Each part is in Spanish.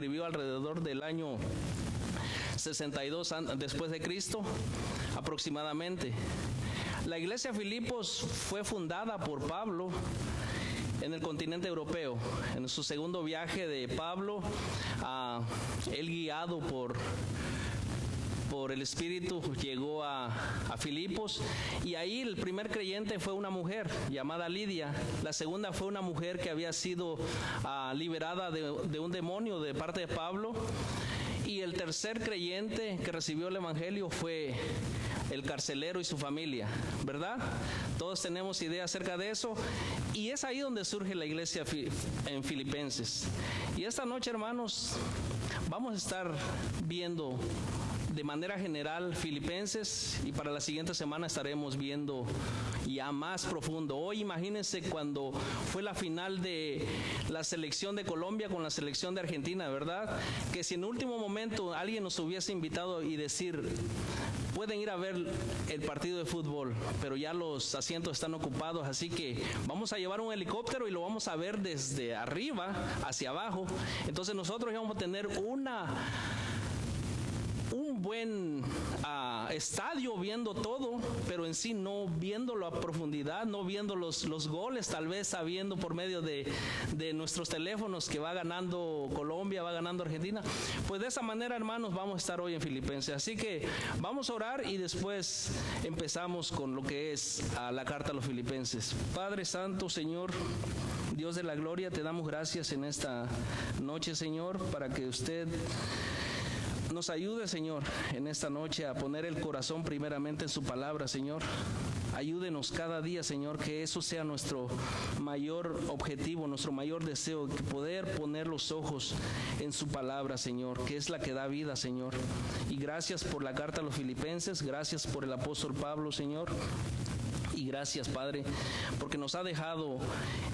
Escribió alrededor del año 62 después de Cristo, aproximadamente. La iglesia Filipos fue fundada por Pablo en el continente europeo. En su segundo viaje de Pablo, él guiado por el Espíritu llegó a Filipos, y ahí el primer creyente fue una mujer llamada Lidia. La segunda fue una mujer que había sido liberada de un demonio de parte de Pablo, y el tercer creyente que recibió el evangelio fue el carcelero y su familia, ¿verdad? Todos tenemos idea acerca de eso, y es ahí donde surge la iglesia en Filipenses. Y esta noche, hermanos, vamos a estar viendo de manera general Filipenses, y para la siguiente semana estaremos viendo ya más profundo. Hoy imagínense cuando fue la final de la selección de Colombia con la selección de Argentina, ¿verdad? Que si en último momento alguien nos hubiese invitado y decir, pueden ir a ver el partido de fútbol, pero ya los asientos están ocupados, así que vamos a llevar un helicóptero y lo vamos a ver desde arriba hacia abajo. Entonces nosotros vamos a tener un buen estadio viendo todo, pero en sí no viéndolo a profundidad, no viendo los goles, tal vez sabiendo por medio de nuestros teléfonos que va ganando Colombia, va ganando Argentina. Pues de esa manera, hermanos, vamos a estar hoy en Filipenses. Así que vamos a orar y después empezamos con lo que es la carta a los Filipenses. Padre Santo, Señor, Dios de la gloria, te damos gracias en esta noche, Señor, para que usted nos ayude, Señor, en esta noche a poner el corazón primeramente en su palabra, Señor. Ayúdenos cada día, Señor, que eso sea nuestro mayor objetivo, nuestro mayor deseo, que poder poner los ojos en su palabra, Señor, que es la que da vida, Señor. Y gracias por la carta a los Filipenses, gracias por el apóstol Pablo, Señor. Y gracias, Padre, porque nos ha dejado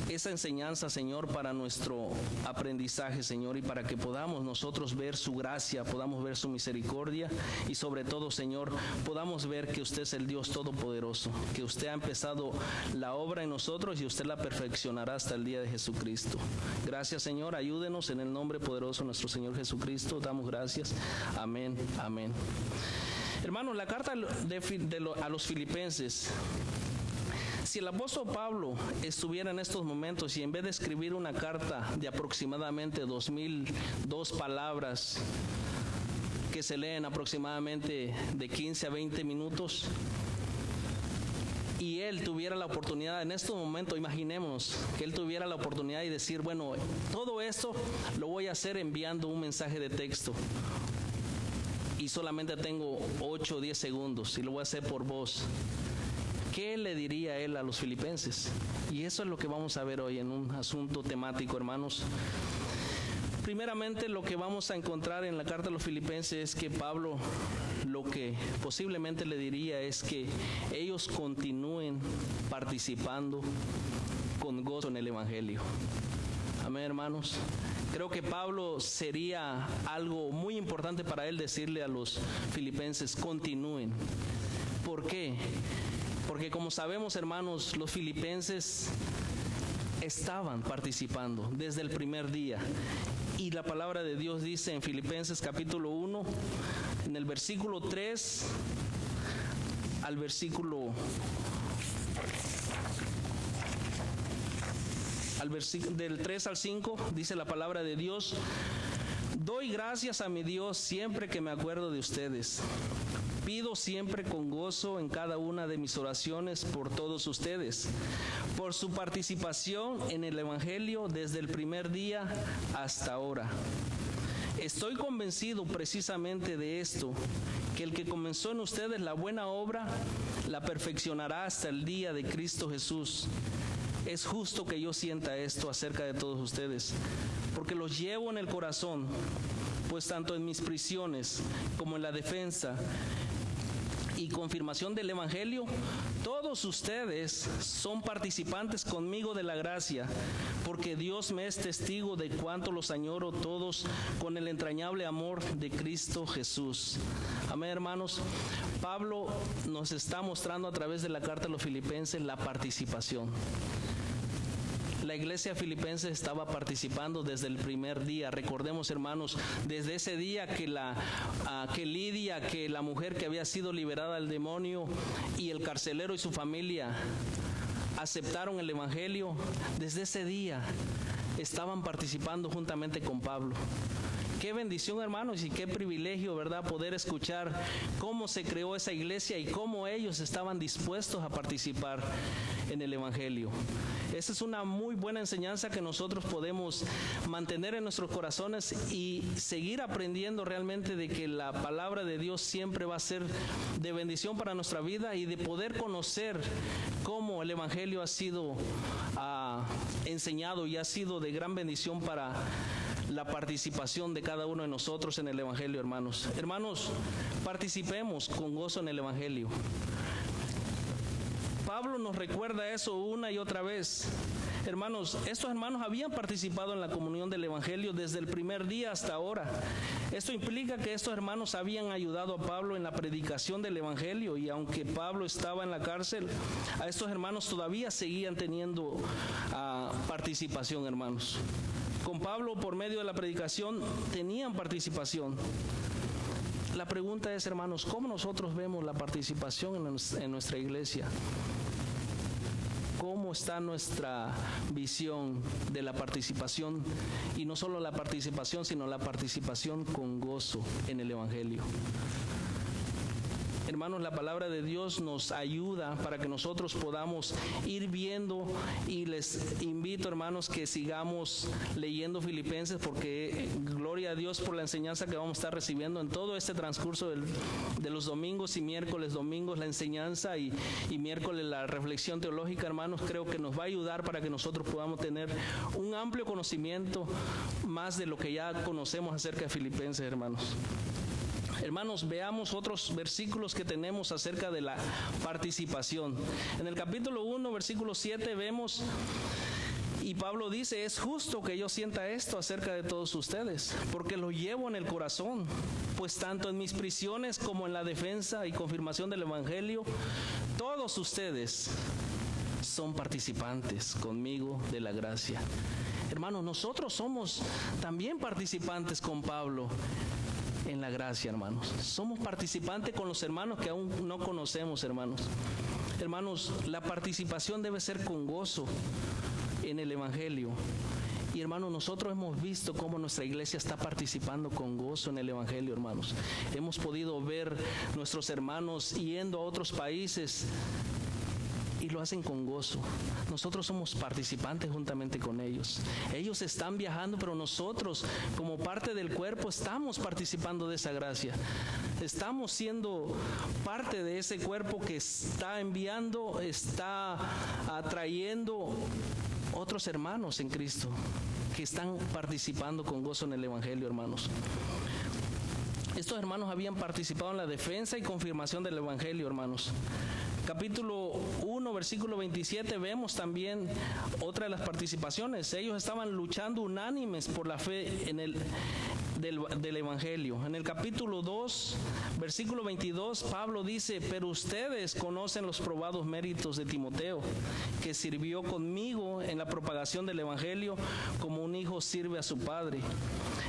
esa enseñanza, Señor, para nuestro aprendizaje, Señor, y para que podamos nosotros ver su gracia, podamos ver su misericordia, y sobre todo, Señor, podamos ver que usted es el Dios Todopoderoso, que usted ha empezado la obra en nosotros y usted la perfeccionará hasta el día de Jesucristo. Gracias, Señor, ayúdenos en el nombre poderoso de nuestro Señor Jesucristo. Damos gracias. Amén, amén. Hermanos, la carta a los Filipenses. Si el apóstol Pablo estuviera en estos momentos y en vez de escribir una carta de aproximadamente 2002 palabras que se leen aproximadamente de 15 a 20 minutos, y él tuviera la oportunidad en estos momentos, imaginémonos que él tuviera la oportunidad de decir, bueno, todo esto lo voy a hacer enviando un mensaje de texto, y solamente tengo 8 o 10 segundos y lo voy a hacer por voz, ¿qué le diría él a los filipenses? Y eso es lo que vamos a ver hoy en un asunto temático, hermanos. Primeramente, lo que vamos a encontrar en la carta a los Filipenses es que Pablo lo que posiblemente le diría es que ellos continúen participando con gozo en el Evangelio. Amén, hermanos. Creo que Pablo sería algo muy importante para él decirle a los filipenses, continúen. ¿Por qué? Porque como sabemos, hermanos, los filipenses estaban participando desde el primer día. Y la palabra de Dios dice en Filipenses capítulo 1, en el versículo 3 al versículo... del 3 al 5, dice la palabra de Dios: doy gracias a mi Dios siempre que me acuerdo de ustedes. Pido siempre con gozo en cada una de mis oraciones por todos ustedes, por su participación en el Evangelio desde el primer día hasta ahora. Estoy convencido precisamente de esto, que el que comenzó en ustedes la buena obra, la perfeccionará hasta el día de Cristo Jesús. Es justo que yo sienta esto acerca de todos ustedes, porque los llevo en el corazón, pues tanto en mis prisiones como en la defensa y confirmación del Evangelio, todos ustedes son participantes conmigo de la gracia, porque Dios me es testigo de cuánto los añoro todos con el entrañable amor de Cristo Jesús. Amén, hermanos. Pablo nos está mostrando a través de la carta a los Filipenses la participación. La la iglesia filipense estaba participando desde el primer día. Recordemos, hermanos, desde ese día que Lidia, que la mujer que había sido liberada del demonio, y el carcelero y su familia aceptaron el evangelio, desde ese día estaban participando juntamente con Pablo. Qué bendición, hermanos, y qué privilegio, ¿verdad?, poder escuchar cómo se creó esa iglesia y cómo ellos estaban dispuestos a participar en el evangelio. Esa es una muy buena enseñanza que nosotros podemos mantener en nuestros corazones y seguir aprendiendo realmente de que la palabra de Dios siempre va a ser de bendición para nuestra vida, y de poder conocer cómo el evangelio ha sido enseñado y ha sido de gran bendición para la participación de cada uno de nosotros en el evangelio, hermanos. Hermanos, participemos con gozo en el evangelio. Pablo nos recuerda eso una y otra vez. Hermanos, estos hermanos habían participado en la comunión del evangelio desde el primer día hasta ahora. Esto implica que estos hermanos habían ayudado a Pablo en la predicación del evangelio, y aunque Pablo estaba en la cárcel, a estos hermanos todavía seguían teniendo participación, hermanos. Con Pablo, por medio de la predicación, tenían participación. La pregunta es, hermanos, ¿cómo nosotros vemos la participación en nuestra iglesia? ¿Cómo está nuestra visión de la participación? Y no solo la participación, sino la participación con gozo en el evangelio. Hermanos, la palabra de Dios nos ayuda para que nosotros podamos ir viendo, y les invito, hermanos, que sigamos leyendo Filipenses, porque gloria a Dios por la enseñanza que vamos a estar recibiendo en todo este transcurso de los domingos, y domingos la enseñanza y miércoles la reflexión teológica, hermanos. Creo que nos va a ayudar para que nosotros podamos tener un amplio conocimiento más de lo que ya conocemos acerca de Filipenses, hermanos. Hermanos, veamos otros versículos que tenemos acerca de la participación. En el capítulo 1, versículo 7 vemos, y Pablo dice: es justo que yo sienta esto acerca de todos ustedes, porque lo llevo en el corazón, pues tanto en mis prisiones como en la defensa y confirmación del evangelio, todos ustedes son participantes conmigo de la gracia. Hermanos, nosotros somos también participantes con Pablo en la gracia, hermanos. Somos participantes con los hermanos que aún no conocemos, hermanos. Hermanos, la participación debe ser con gozo en el evangelio. Y hermanos, nosotros hemos visto cómo nuestra iglesia está participando con gozo en el evangelio, hermanos. Hemos podido ver nuestros hermanos yendo a otros países y lo hacen con gozo. Nosotros somos participantes juntamente con ellos. Ellos están viajando, pero nosotros, como parte del cuerpo, estamos participando de esa gracia. Estamos siendo parte de ese cuerpo que está enviando, está atrayendo otros hermanos en Cristo que están participando con gozo en el evangelio, hermanos. Estos hermanos habían participado en la defensa y confirmación del evangelio, hermanos. Capítulo 1, versículo 27, vemos también otra de las participaciones. Ellos estaban luchando unánimes por la fe del evangelio. En el capítulo 2, versículo 22, Pablo dice: pero ustedes conocen los probados méritos de Timoteo, que sirvió conmigo en la propagación del evangelio como un hijo sirve a su padre.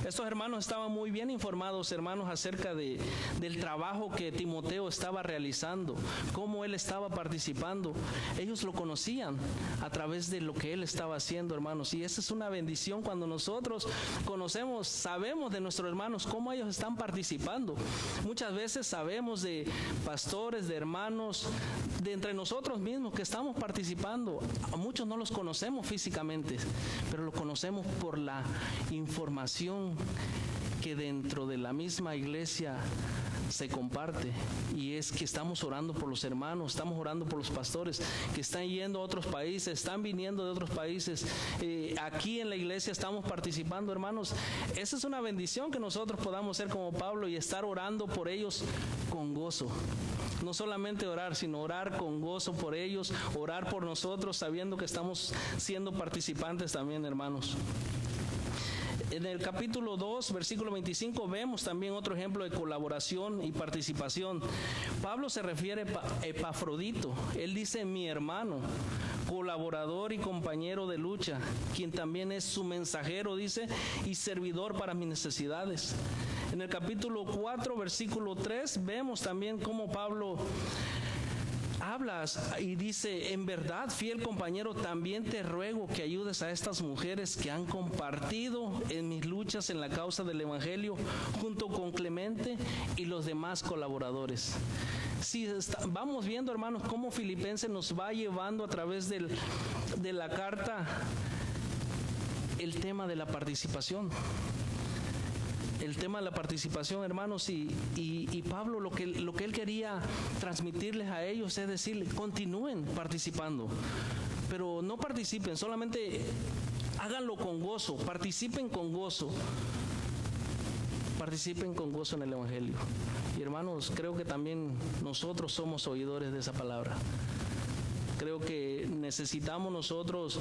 Estos hermanos estaban muy bien informados, hermanos, acerca del trabajo que Timoteo estaba realizando, cómo él estaba participando. Ellos lo conocían a través de lo que él estaba haciendo, hermanos. Y esa es una bendición cuando nosotros conocemos, sabemos de nuestros hermanos cómo ellos están participando. Muchas veces sabemos de pastores, de hermanos, de entre nosotros mismos que estamos participando. A muchos no los conocemos físicamente, pero los conocemos por la información que dentro de la misma iglesia se comparte, y es que estamos orando por los hermanos, estamos orando por los pastores que están yendo a otros países, están viniendo de otros países. Aquí en la iglesia estamos participando, hermanos. Esa es una bendición, que nosotros podamos ser como Pablo y estar orando por ellos con gozo. No solamente orar, sino orar con gozo por ellos, orar por nosotros, sabiendo que estamos siendo participantes también, hermanos. En el capítulo 2, versículo 25, vemos también otro ejemplo de colaboración y participación. Pablo se refiere a Epafrodito. Él dice, mi hermano, colaborador y compañero de lucha, quien también es su mensajero, dice, y servidor para mis necesidades. En el capítulo 4, versículo 3, vemos también cómo Pablo hablas y dice, en verdad, fiel compañero, también te ruego que ayudes a estas mujeres que han compartido en mis luchas en la causa del Evangelio, junto con Clemente y los demás colaboradores. Si vamos viendo, hermanos, cómo Filipenses nos va llevando a través de la carta el tema de la participación. El tema de la participación, hermanos, y Pablo lo que él quería transmitirles a ellos es decirles, continúen participando, pero no participen, solamente háganlo con gozo, participen con gozo en el Evangelio. Y hermanos, creo que también nosotros somos oidores de esa palabra. Creo que necesitamos nosotros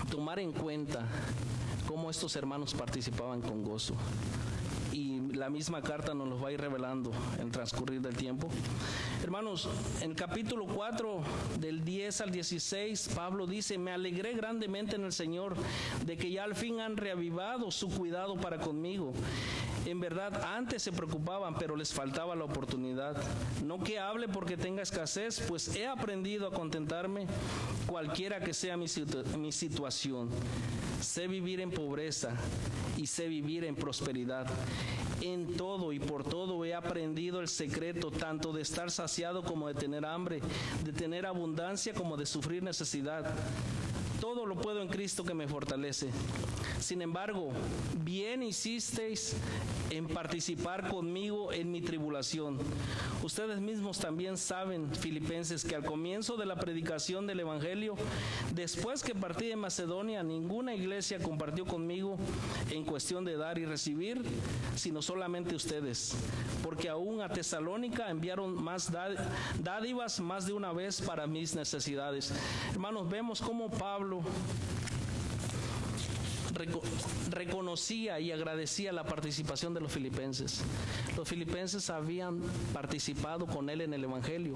tomar en cuenta cómo estos hermanos participaban con gozo. Y la misma carta nos los va a ir revelando en el transcurrir del tiempo. Hermanos, en el capítulo 4, del 10 al 16, Pablo dice, me alegré grandemente en el Señor de que ya al fin han reavivado su cuidado para conmigo. En verdad, antes se preocupaban, pero les faltaba la oportunidad. No que hable porque tenga escasez, pues he aprendido a contentarme cualquiera que sea mi situación. Sé vivir en pobreza y sé vivir en prosperidad. En todo y por todo he aprendido el secreto, tanto de estar saciado como de tener hambre, de tener abundancia como de sufrir necesidad. Todo lo puedo en Cristo que me fortalece. Sin embargo, bien hicisteis en participar conmigo en mi tribulación. Ustedes mismos también saben, Filipenses, que al comienzo de la predicación del Evangelio, después que partí de Macedonia, ninguna iglesia compartió conmigo en cuestión de dar y recibir, sino solamente ustedes, porque aún a Tesalónica enviaron más dádivas más de una vez para mis necesidades. Hermanos, vemos cómo Pablo reconocía y agradecía la participación de los filipenses. Los filipenses habían participado con él en el Evangelio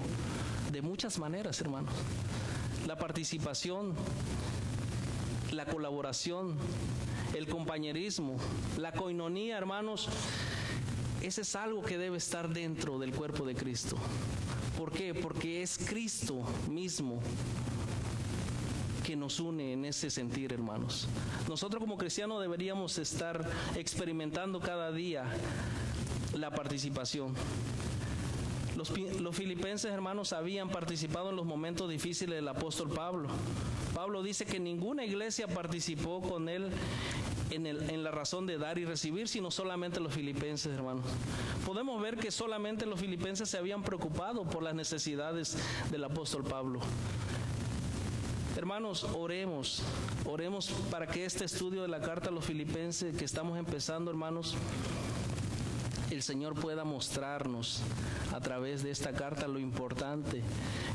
de muchas maneras, hermanos. La participación, la colaboración, el compañerismo, la coinonía, hermanos, ese es algo que debe estar dentro del cuerpo de Cristo. ¿Por qué? Porque es Cristo mismo que nos une en ese sentir, hermanos. Nosotros como cristianos deberíamos estar experimentando cada día la participación. Los filipenses, hermanos, habían participado en los momentos difíciles del apóstol Pablo. Pablo dice que ninguna iglesia participó con él en la razón de dar y recibir, sino solamente los filipenses, hermanos. Podemos ver que solamente los filipenses se habían preocupado por las necesidades del apóstol Pablo. Hermanos, oremos para que este estudio de la carta a los filipenses que estamos empezando, hermanos, el Señor pueda mostrarnos a través de esta carta lo importante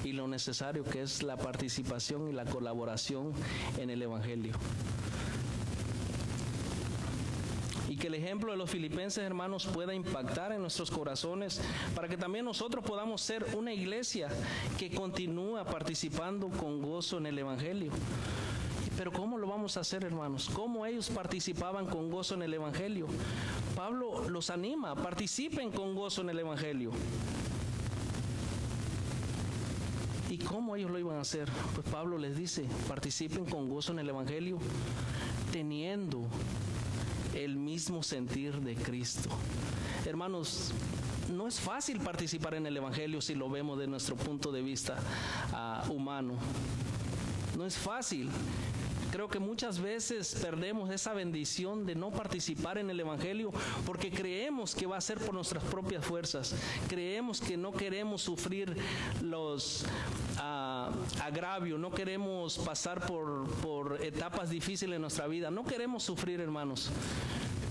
y lo necesario que es la participación y la colaboración en el Evangelio. Y que el ejemplo de los filipenses, hermanos, pueda impactar en nuestros corazones para que también nosotros podamos ser una iglesia que continúa participando con gozo en el Evangelio. Pero ¿cómo lo vamos a hacer, hermanos? ¿Cómo ellos participaban con gozo en el Evangelio? Pablo los anima, participen con gozo en el Evangelio. ¿Y cómo ellos lo iban a hacer? Pues Pablo les dice, participen con gozo en el Evangelio, teniendo el mismo sentir de Cristo. Hermanos, no es fácil participar en el Evangelio si lo vemos de nuestro punto de vista humano. No es fácil. Creo que muchas veces perdemos esa bendición de no participar en el Evangelio porque creemos que va a ser por nuestras propias fuerzas. Creemos que no queremos sufrir los agravios, no queremos pasar por etapas difíciles en nuestra vida. No queremos sufrir, hermanos.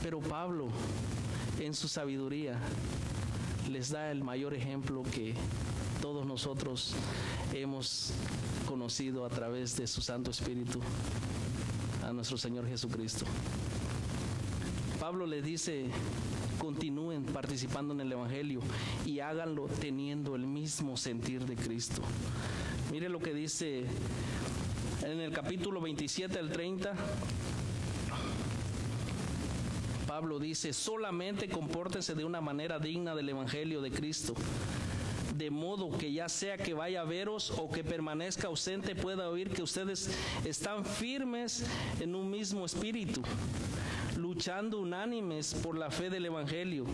Pero Pablo, en su sabiduría, les da el mayor ejemplo que todos nosotros hemos conocido a través de su Santo Espíritu, a nuestro Señor Jesucristo. Pablo les dice, continúen participando en el Evangelio y háganlo teniendo el mismo sentir de Cristo. Mire lo que dice en el capítulo 27 al 30. Pablo dice, solamente compórtense de una manera digna del Evangelio de Cristo, de modo que ya sea que vaya a veros o que permanezca ausente, pueda oír que ustedes están firmes en un mismo espíritu, luchando unánimes por la fe del Evangelio.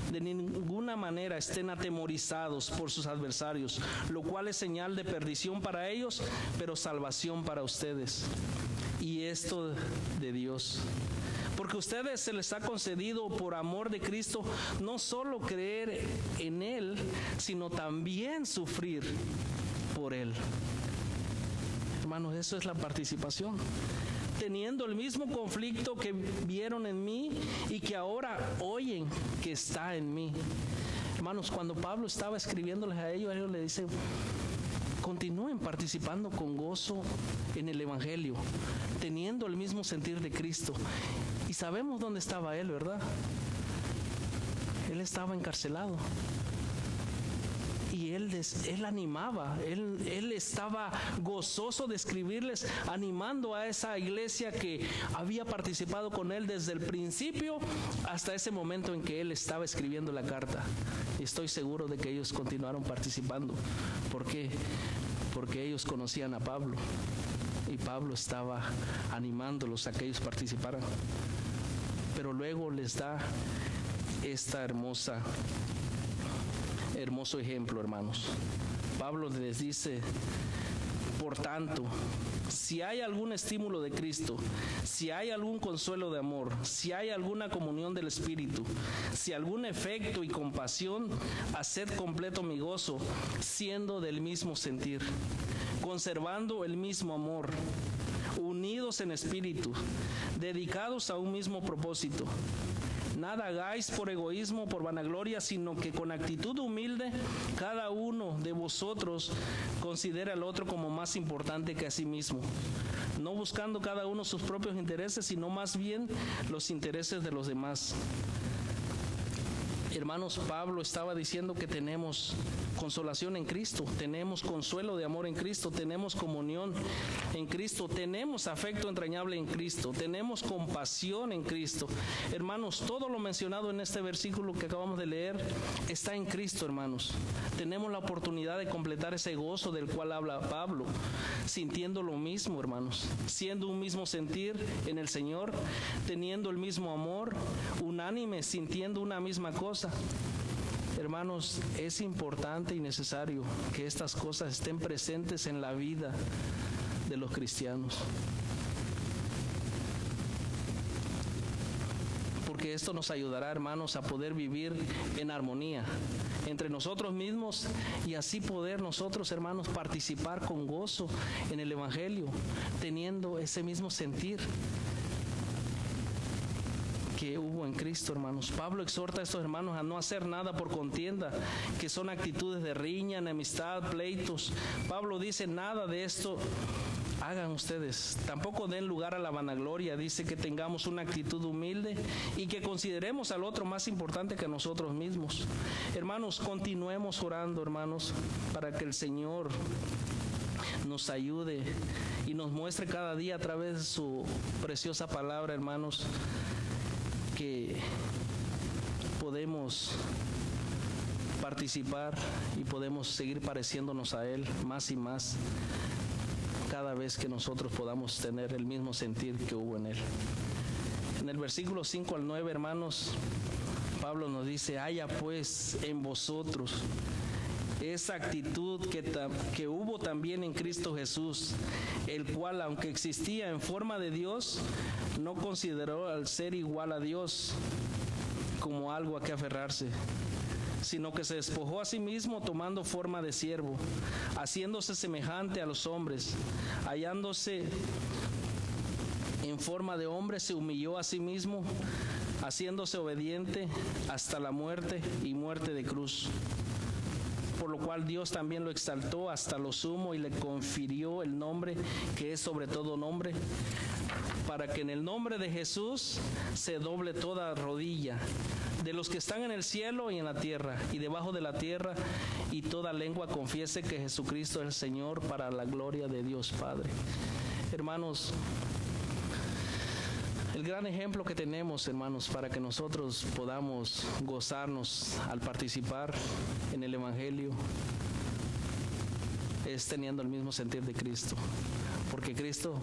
De ninguna manera estén atemorizados por sus adversarios, lo cual es señal de perdición para ellos, pero salvación para ustedes. Y esto de Dios. Porque a ustedes se les ha concedido por amor de Cristo no solo creer en Él, sino también sufrir por Él. Hermanos, eso es la participación. Teniendo el mismo conflicto que vieron en mí y que ahora oyen que está en mí. Hermanos, cuando Pablo estaba escribiéndoles a ellos le dicen, continúen participando con gozo en el Evangelio, teniendo el mismo sentir de Cristo. Y sabemos dónde estaba él, ¿verdad? Él estaba encarcelado. Y él animaba, él estaba gozoso de escribirles, animando a esa iglesia que había participado con él desde el principio hasta ese momento en que él estaba escribiendo la carta. Y estoy seguro de que ellos continuaron participando. ¿Por qué? Porque ellos conocían a Pablo y Pablo estaba animándolos a que ellos participaran. Pero luego les da esta hermoso ejemplo, hermanos. Pablo les dice, por tanto, si hay algún estímulo de Cristo, si hay algún consuelo de amor, si hay alguna comunión del Espíritu, si algún efecto y compasión, haced completo mi gozo, siendo del mismo sentir, conservando el mismo amor, unidos en espíritu, dedicados a un mismo propósito. Nada hagáis por egoísmo o por vanagloria, sino que con actitud humilde cada uno de vosotros considera al otro como más importante que a sí mismo, no buscando cada uno sus propios intereses, sino más bien los intereses de los demás. Hermanos, Pablo estaba diciendo que tenemos consolación en Cristo, tenemos consuelo de amor en Cristo, tenemos comunión en Cristo, tenemos afecto entrañable en Cristo, tenemos compasión en Cristo. Hermanos, todo lo mencionado en este versículo que acabamos de leer está en Cristo, hermanos. Tenemos la oportunidad de completar ese gozo del cual habla Pablo, sintiendo lo mismo, hermanos, siendo un mismo sentir en el Señor, teniendo el mismo amor, unánime, sintiendo una misma cosa. Hermanos, es importante y necesario que estas cosas estén presentes en la vida de los cristianos, porque esto nos ayudará, hermanos, a poder vivir en armonía entre nosotros mismos y así poder nosotros, hermanos, participar con gozo en el Evangelio, teniendo ese mismo sentir que hubo en Cristo, hermanos. Pablo exhorta a estos hermanos a no hacer nada por contienda, que son actitudes de riña, enemistad, pleitos. Pablo dice, nada de esto hagan ustedes. Tampoco den lugar a la vanagloria. Dice que tengamos una actitud humilde y que consideremos al otro más importante que nosotros mismos. Hermanos, continuemos orando, hermanos, para que el Señor nos ayude y nos muestre cada día a través de su preciosa palabra, hermanos, que podemos participar y podemos seguir pareciéndonos a Él más y más cada vez que nosotros podamos tener el mismo sentir que hubo en Él. En el versículo 5 al 9, hermanos, Pablo nos dice, haya pues en vosotros esa actitud que hubo también en Cristo Jesús, el cual, aunque existía en forma de Dios, no consideró al ser igual a Dios como algo a que aferrarse, sino que se despojó a sí mismo tomando forma de siervo, haciéndose semejante a los hombres, hallándose en forma de hombre, se humilló a sí mismo, haciéndose obediente hasta la muerte y muerte de cruz. por lo cual Dios también lo exaltó hasta lo sumo y le confirió el nombre que es sobre todo nombre, para que en el nombre de Jesús se doble toda rodilla, de los que están en el cielo y en la tierra y debajo de la tierra, y toda lengua confiese que Jesucristo es el Señor, para la gloria de Dios Padre. Hermanos, el gran ejemplo que tenemos, hermanos, para que nosotros podamos gozarnos al participar en el Evangelio, es teniendo el mismo sentir de Cristo, porque Cristo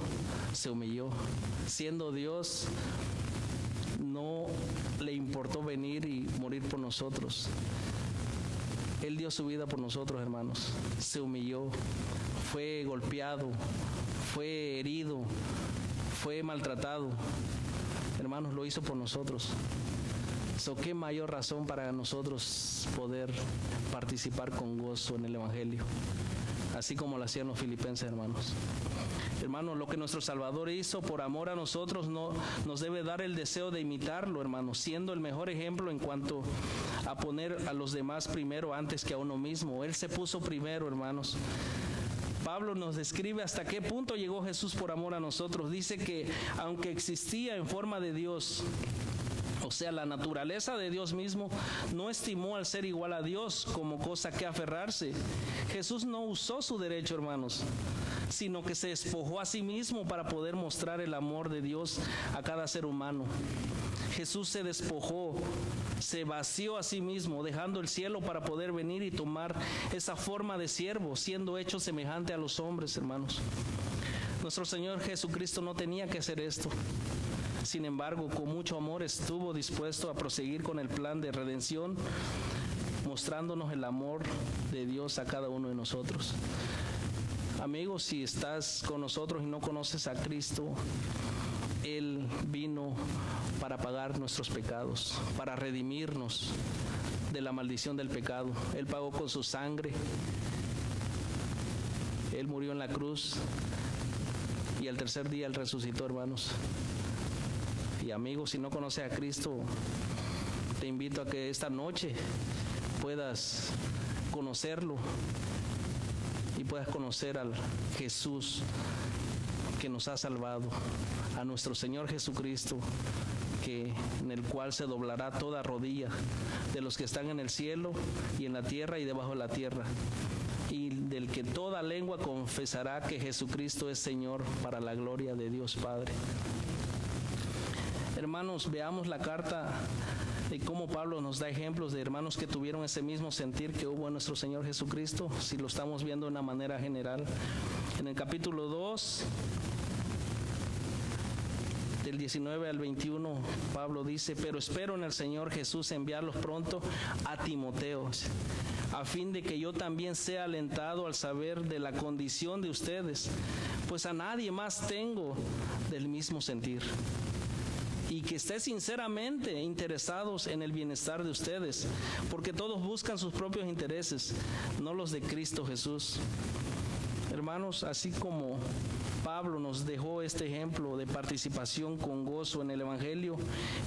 se humilló. Siendo Dios, no le importó venir y morir por nosotros. Él dio su vida por nosotros, hermanos. Se humilló, fue golpeado, fue herido, fue maltratado. Hermanos, lo hizo por nosotros. ¿Qué mayor razón para nosotros poder participar con gozo en el Evangelio? Así como lo hacían los filipenses, hermanos. Hermanos, lo que nuestro Salvador hizo por amor a nosotros nos debe dar el deseo de imitarlo, hermanos, siendo el mejor ejemplo en cuanto a poner a los demás primero antes que a uno mismo. Él se puso primero, hermanos. Pablo nos describe hasta qué punto llegó Jesús por amor a nosotros. Dice que aunque existía en forma de Dios, o sea, la naturaleza de Dios mismo, no estimó al ser igual a Dios como cosa que aferrarse. Jesús no usó su derecho, hermanos, sino que se despojó a sí mismo para poder mostrar el amor de Dios a cada ser humano. Jesús se despojó, se vació a sí mismo, dejando el cielo para poder venir y tomar esa forma de siervo, siendo hecho semejante a los hombres, hermanos. Nuestro Señor Jesucristo no tenía que hacer esto. Sin embargo, con mucho amor estuvo dispuesto a proseguir con el plan de redención, mostrándonos el amor de Dios a cada uno de nosotros. Amigos, si estás con nosotros y no conoces a Cristo, Él vino para pagar nuestros pecados, para redimirnos de la maldición del pecado. Él pagó con su sangre. Él murió en la cruz y al tercer día Él resucitó, hermanos. Y amigos, si no conoces a Cristo, te invito a que esta noche puedas conocerlo y puedas conocer al Jesús que nos ha salvado, a nuestro Señor Jesucristo, en el cual se doblará toda rodilla de los que están en el cielo y en la tierra y debajo de la tierra, y del que toda lengua confesará que Jesucristo es Señor, para la gloria de Dios Padre. Hermanos, veamos la carta y cómo Pablo nos da ejemplos de hermanos que tuvieron ese mismo sentir que hubo en nuestro Señor Jesucristo, si lo estamos viendo de una manera general. En el capítulo 2, del 19 al 21, Pablo dice: pero espero en el Señor Jesús enviarlos pronto a Timoteo, a fin de que yo también sea alentado al saber de la condición de ustedes, pues a nadie más tengo del mismo sentir, y que esté sinceramente interesados en el bienestar de ustedes, porque todos buscan sus propios intereses, no los de Cristo Jesús. Hermanos, así como Pablo nos dejó este ejemplo de participación con gozo en el Evangelio,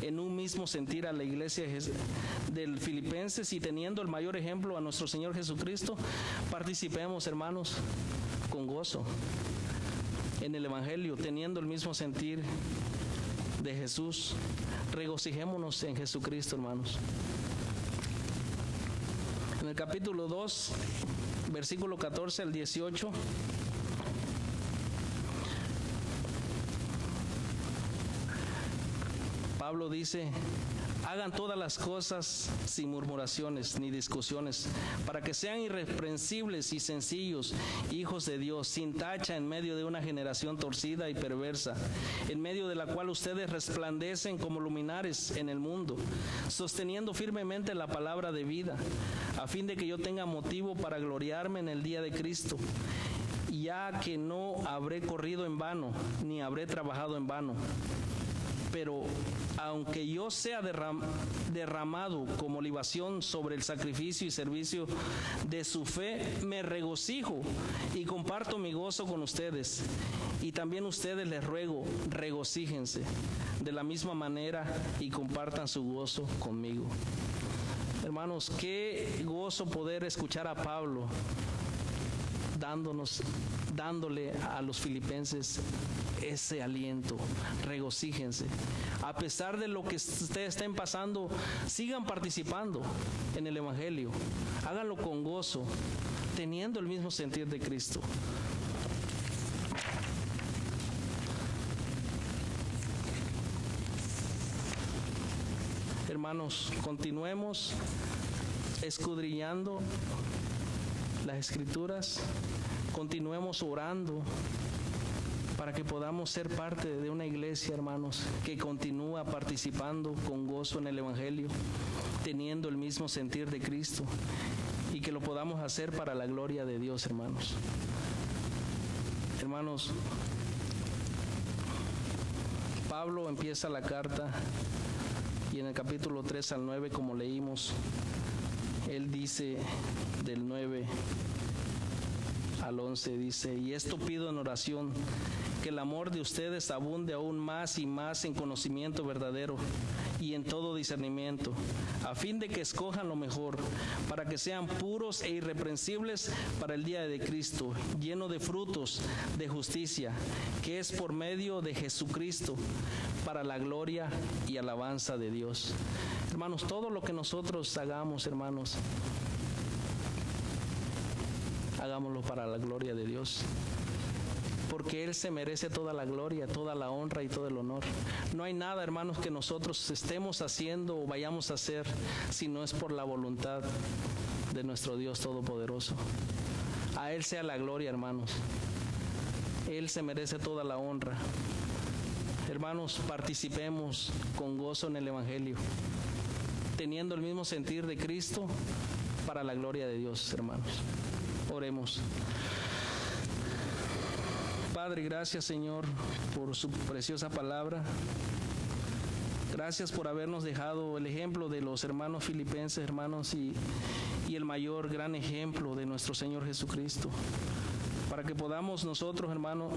en un mismo sentir a la iglesia del Filipenses, y teniendo el mayor ejemplo a nuestro Señor Jesucristo, participemos, hermanos, con gozo en el Evangelio, teniendo el mismo sentir de Jesús. Regocijémonos en Jesucristo, hermanos. En el capítulo 2, versículo 14 al 18, Pablo dice: hagan todas las cosas sin murmuraciones ni discusiones, para que sean irreprensibles y sencillos, hijos de Dios, sin tacha en medio de una generación torcida y perversa, en medio de la cual ustedes resplandecen como luminares en el mundo, sosteniendo firmemente la palabra de vida, a fin de que yo tenga motivo para gloriarme en el día de Cristo, ya que no habré corrido en vano, ni habré trabajado en vano. Pero aunque yo sea derramado como libación sobre el sacrificio y servicio de su fe, me regocijo y comparto mi gozo con ustedes. Y también ustedes, les ruego, regocíjense de la misma manera y compartan su gozo conmigo. Hermanos, qué gozo poder escuchar a Pablo dándole a los filipenses ese aliento. Regocíjense. A pesar de lo que ustedes estén pasando, sigan participando en el Evangelio. Háganlo con gozo, teniendo el mismo sentir de Cristo. Hermanos, continuemos escudriñando las Escrituras, continuemos orando para que podamos ser parte de una iglesia, hermanos, que continúa participando con gozo en el Evangelio, teniendo el mismo sentir de Cristo, y que lo podamos hacer para la gloria de Dios, hermanos. Hermanos, Pablo empieza la carta y en el capítulo 3 al 9, como leímos, él dice del 9 al 11, dice: y esto pido en oración, que el amor de ustedes abunde aún más y más en conocimiento verdadero y en todo discernimiento, a fin de que escojan lo mejor, para que sean puros e irreprensibles para el día de Cristo, lleno de frutos de justicia, que es por medio de Jesucristo, para la gloria y alabanza de Dios. Hermanos, todo lo que nosotros hagamos, hermanos, hagámoslo para la gloria de Dios, porque Él se merece toda la gloria, toda la honra y todo el honor. No hay nada, hermanos, que nosotros estemos haciendo o vayamos a hacer si no es por la voluntad de nuestro Dios Todopoderoso. A Él sea la gloria, hermanos. Él se merece toda la honra. Hermanos, participemos con gozo en el Evangelio, teniendo el mismo sentir de Cristo, para la gloria de Dios, hermanos. Oremos. Padre, gracias, Señor, por su preciosa palabra. Gracias por habernos dejado el ejemplo de los hermanos filipenses, hermanos, y el mayor, gran ejemplo de nuestro Señor Jesucristo, para que podamos nosotros, hermano,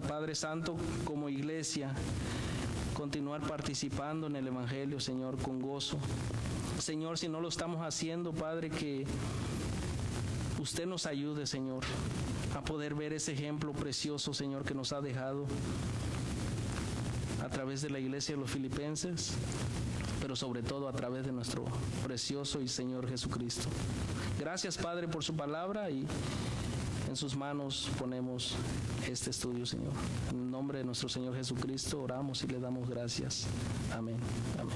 Padre Santo, como iglesia, continuar participando en el Evangelio, Señor, con gozo. Señor, si no lo estamos haciendo, Padre, que usted nos ayude, Señor, a poder ver ese ejemplo precioso, Señor, que nos ha dejado a través de la iglesia de los filipenses, pero sobre todo a través de nuestro precioso y Señor Jesucristo. Gracias, Padre, por su palabra, y en sus manos ponemos este estudio, Señor. En el nombre de nuestro Señor Jesucristo oramos y le damos gracias. Amén. Amén.